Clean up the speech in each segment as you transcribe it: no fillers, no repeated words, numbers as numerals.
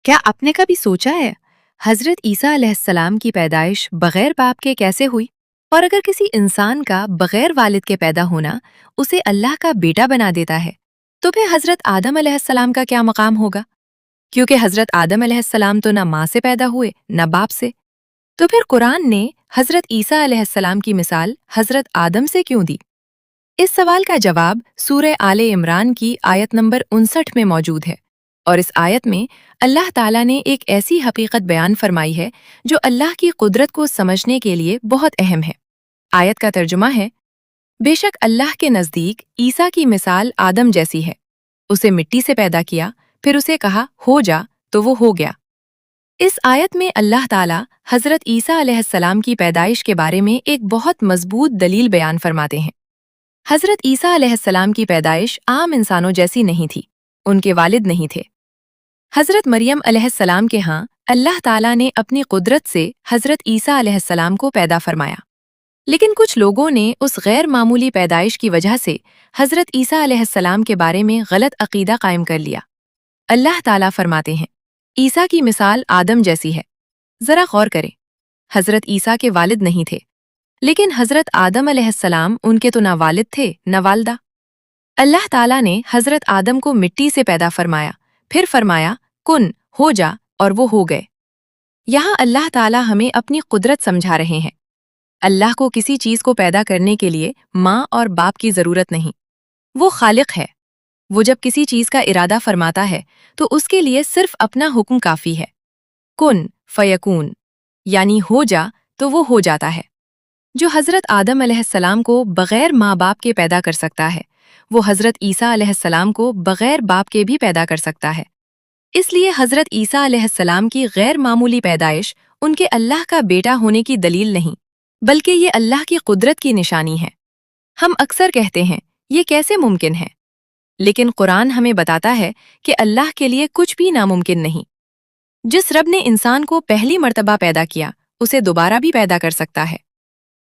क्या आपने कभी सोचा है हजरत ईसा अलैहिस्सलाम की पैदाइश बगैर बाप के कैसे हुई? और अगर किसी इंसान का बगैर वालिद के पैदा होना उसे अल्लाह का बेटा बना देता है, तो फिर हजरत आदम अलैहिस्सलाम का क्या मकाम होगा? क्योंकि हजरत आदम अलैहिस्सलाम तो ना माँ से पैदा हुए न बाप से। तो फिर कुरान ने हजरत ईसा अलैहिस्सलाम की मिसाल हजरत आदम से क्यों दी? इस सवाल का जवाब सूरह आले इमरान की आयत नंबर 59 में मौजूद है। और इस आयत में अल्लाह ताला ने एक ऐसी हकीकत बयान फरमाई है जो अल्लाह की कुदरत को समझने के लिए बहुत अहम है। आयत का तर्जुमा है, बेशक अल्लाह के नज़दीक ईसा की मिसाल आदम जैसी है। उसे मिट्टी से पैदा किया, फिर उसे कहा हो जा, तो वो हो गया। इस आयत में अल्लाह ताला हजरत ईसा अलैहिस्सलाम की पैदाइश के बारे में एक बहुत मजबूत दलील बयान फरमाते हैं। हजरत ईसा अलैहिस्सलाम की पैदाइश आम इंसानों जैसी नहीं थी। उनके वालिद नहीं थे। हजरत मरियम अलैहिस्सलाम के यहाँ अल्लाह ताला ने अपनी कुदरत से हजरत ईसा अलैहिस्सलाम को पैदा फरमाया। लेकिन कुछ लोगों ने उस गैर मामूली पैदाइश की वजह से हजरत ईसा अलैहिस्सलाम के बारे में गलत अकीदा कायम कर लिया। अल्लाह ताला फरमाते हैं, ईसा की मिसाल आदम जैसी है। जरा गौर करें, हजरत ईसा के वालिद नहीं थे, लेकिन हजरत आदम अलैहिस्सलाम उनके तो ना वालिद थे न वालदा। अल्लाह ताला ने हजरत आदम को मिट्टी से पैदा फरमाया, फिर फरमाया कुन हो जा, और वो हो गए। यहाँ अल्लाह ताला हमें अपनी कुदरत समझा रहे हैं। अल्लाह को किसी चीज को पैदा करने के लिए माँ और बाप की जरूरत नहीं। वो खालिक है। वो जब किसी चीज का इरादा फरमाता है तो उसके लिए सिर्फ अपना हुक्म काफी है। कुन फयकून, यानी हो जा तो वो हो जाता है। जो हजरत आदम अलैहिस्सलाम को बगैर माँ बाप के पैदा कर सकता है, वो हजरत ईसा अलैहिस्सलाम को बगैर बाप के भी पैदा कर सकता है। इसलिए हजरत ईसा अलैहिस्सलाम की गैर मामूली पैदाइश उनके अल्लाह का बेटा होने की दलील नहीं, बल्कि ये अल्लाह की कुदरत की निशानी है। हम अक्सर कहते हैं, ये कैसे मुमकिन है? लेकिन कुरान हमें बताता है कि अल्लाह के लिए कुछ भी नामुमकिन नहीं। जिस रब ने इंसान को पहली मर्तबा पैदा किया, उसे दोबारा भी पैदा कर सकता है।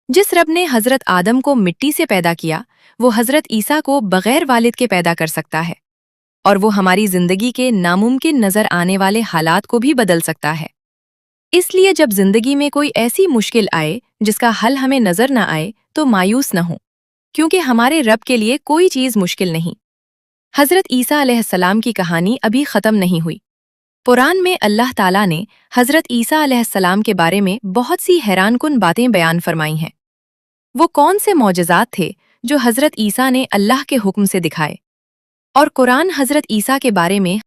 जिस रब ने हजरत आदम को मिट्टी से पैदा किया, वो हजरत ईसा को बगैर वालिद के पैदा कर सकता है। और वो हमारी जिंदगी के नामुमकिन नजर आने वाले हालात को भी बदल सकता है। इसलिए जब जिंदगी में कोई ऐसी मुश्किल आए जिसका हल हमें नजर न आए, तो मायूस न हो, क्योंकि हमारे रब के लिए कोई चीज मुश्किल नहीं। हजरत ईसा अलैहिस्सलाम की कहानी अभी खत्म नहीं हुई। कुरान में अल्लाह ताला ने हजरत ईसा अलैहिस्सलाम के बारे में बहुत सी हैरानकुन बातें बयान फरमाई हैं। वो कौन से मौजज़ात थे जो हजरत ईसा ने अल्लाह के हुक्म से दिखाए? और कुरान हजरत ईसा के बारे में